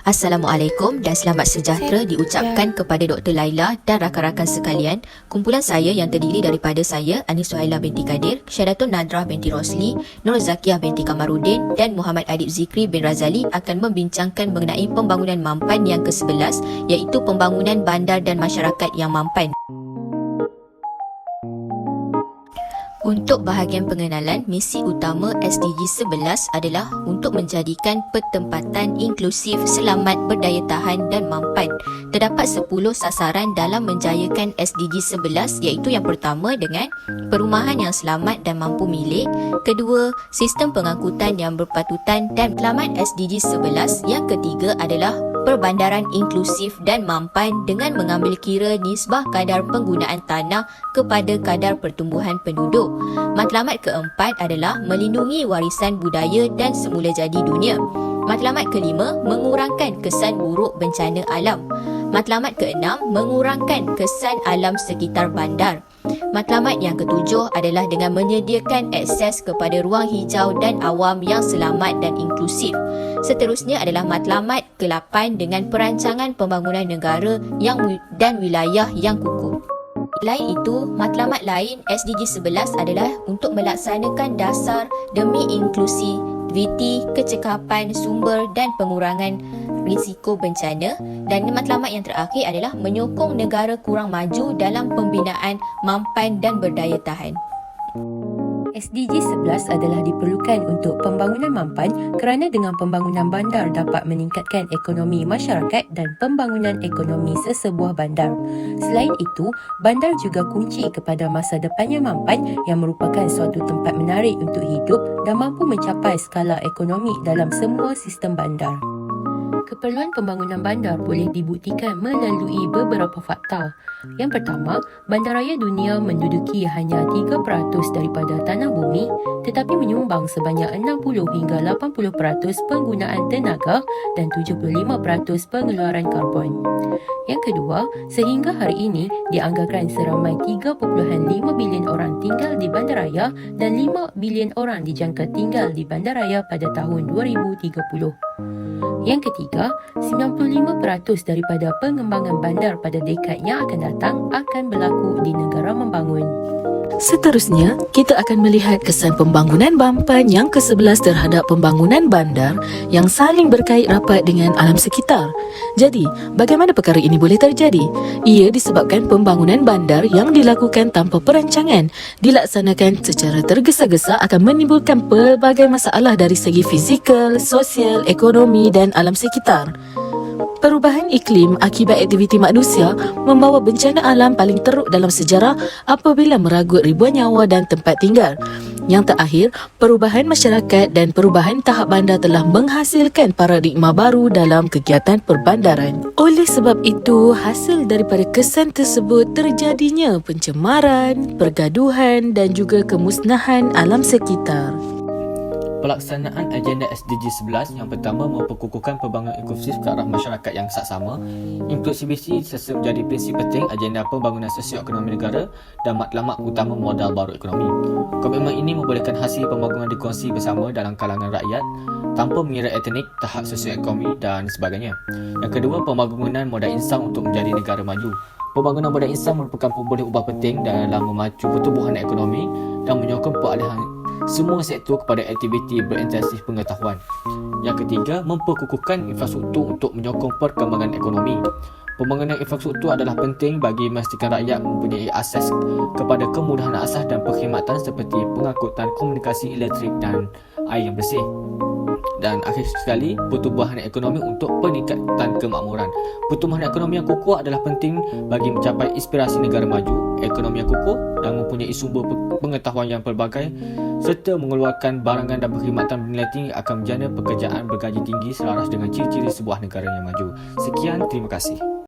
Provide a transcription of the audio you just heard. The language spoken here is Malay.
Assalamualaikum dan selamat sejahtera diucapkan kepada Dr. Laila dan rakan-rakan sekalian. Kumpulan saya yang terdiri daripada saya, Anis Suhaila binti Kadir, Syaratul Nadrah binti Rosli, Nur Zakiyah binti Kamarudin dan Muhammad Adib Zikri bin Razali akan membincangkan mengenai pembangunan mampan yang ke-11 iaitu pembangunan bandar dan masyarakat yang mampan. Untuk bahagian pengenalan, misi utama SDG 11 adalah untuk menjadikan pertempatan inklusif, selamat, berdaya tahan dan mampan. Terdapat 10 sasaran dalam menjayakan SDG 11 iaitu yang pertama dengan perumahan yang selamat dan mampu milik, kedua, sistem pengangkutan yang berpatutan dan selamat SDG 11, yang ketiga adalah perbandaran inklusif dan mampan dengan mengambil kira nisbah kadar penggunaan tanah kepada kadar pertumbuhan penduduk. Matlamat keempat adalah melindungi warisan budaya dan semula jadi dunia. Matlamat kelima, mengurangkan kesan buruk bencana alam. Matlamat keenam, mengurangkan kesan alam sekitar bandar. Matlamat yang ketujuh adalah dengan menyediakan akses kepada ruang hijau dan awam yang selamat dan inklusif. Seterusnya adalah matlamat ke-8 dengan perancangan pembangunan negara dan wilayah yang kukuh. Selain itu, matlamat lain SDG 11 adalah untuk melaksanakan dasar demi inklusiviti, kecekapan sumber dan pengurangan risiko bencana, dan matlamat yang terakhir adalah menyokong negara kurang maju dalam pembinaan mampan dan berdaya tahan. SDG 11 adalah diperlukan untuk pembangunan mampan kerana dengan pembangunan bandar dapat meningkatkan ekonomi masyarakat dan pembangunan ekonomi sesebuah bandar. Selain itu, bandar juga kunci kepada masa depannya mampan yang merupakan suatu tempat menarik untuk hidup dan mampu mencapai skala ekonomi dalam semua sistem bandar. Keperluan pembangunan bandar boleh dibuktikan melalui beberapa fakta. Yang pertama, bandaraya dunia menduduki hanya 3% daripada tanah bumi tetapi menyumbang sebanyak 60 hingga 80% penggunaan tenaga dan 75% pengeluaran karbon. Yang kedua, sehingga hari ini dianggarkan seramai 3.5 bilion orang tinggal di bandaraya dan 5 bilion orang dijangka tinggal di bandaraya pada tahun 2030. Yang ketiga, 95% daripada pengembangan bandar pada dekad yang akan datang akan berlaku di negara membangun. Seterusnya, kita akan melihat kesan pembangunan mampan yang ke-11 terhadap pembangunan bandar yang saling berkait rapat dengan alam sekitar. Jadi, bagaimana perkara ini boleh terjadi? Ia disebabkan pembangunan bandar yang dilakukan tanpa perancangan, dilaksanakan secara tergesa-gesa akan menimbulkan pelbagai masalah dari segi fizikal, sosial, ekonomi dan alam sekitar. Perubahan iklim akibat aktiviti manusia membawa bencana alam paling teruk dalam sejarah apabila meragut ribuan nyawa dan tempat tinggal. Yang terakhir, perubahan masyarakat dan perubahan tahap bandar telah menghasilkan paradigma baru dalam kegiatan perbandaran. Oleh sebab itu, hasil daripada kesan tersebut terjadinya pencemaran, pergaduhan dan juga kemusnahan alam sekitar. Pelaksanaan agenda SDG 11 yang pertama memperkukuhkan pembangunan inklusif ke arah masyarakat yang saksama. Inklusiviti sentiasa menjadi prinsip penting agenda pembangunan sosioekonomi negara dan matlamat utama modal baru ekonomi. Komitmen ini membolehkan hasil pembangunan dikongsi bersama dalam kalangan rakyat tanpa mengira etnik, tahap sosioekonomi dan sebagainya. Yang kedua, pembangunan modal insan untuk menjadi negara maju. Pembangunan modal insan merupakan boleh ubah penting dalam memacu pertumbuhan ekonomi dan menyokong peralihan semua sektor kepada aktiviti berintensif pengetahuan. Yang ketiga, memperkukuhkan infrastruktur untuk menyokong perkembangan ekonomi. Pembangunan infrastruktur adalah penting bagi memastikan rakyat mempunyai akses kepada kemudahan asas dan perkhidmatan seperti pengangkutan komunikasi elektrik dan air yang bersih. Dan akhir sekali, pertumbuhan ekonomi untuk peningkatan kemakmuran. Pertumbuhan ekonomi yang kukuh adalah penting bagi mencapai inspirasi negara maju. Ekonomi yang kukuh dan mempunyai sumber pengetahuan yang pelbagai serta mengeluarkan barangan dan perkhidmatan bernilai tinggi akan menjana pekerjaan bergaji tinggi selaras dengan ciri-ciri sebuah negara yang maju. Sekian, terima kasih.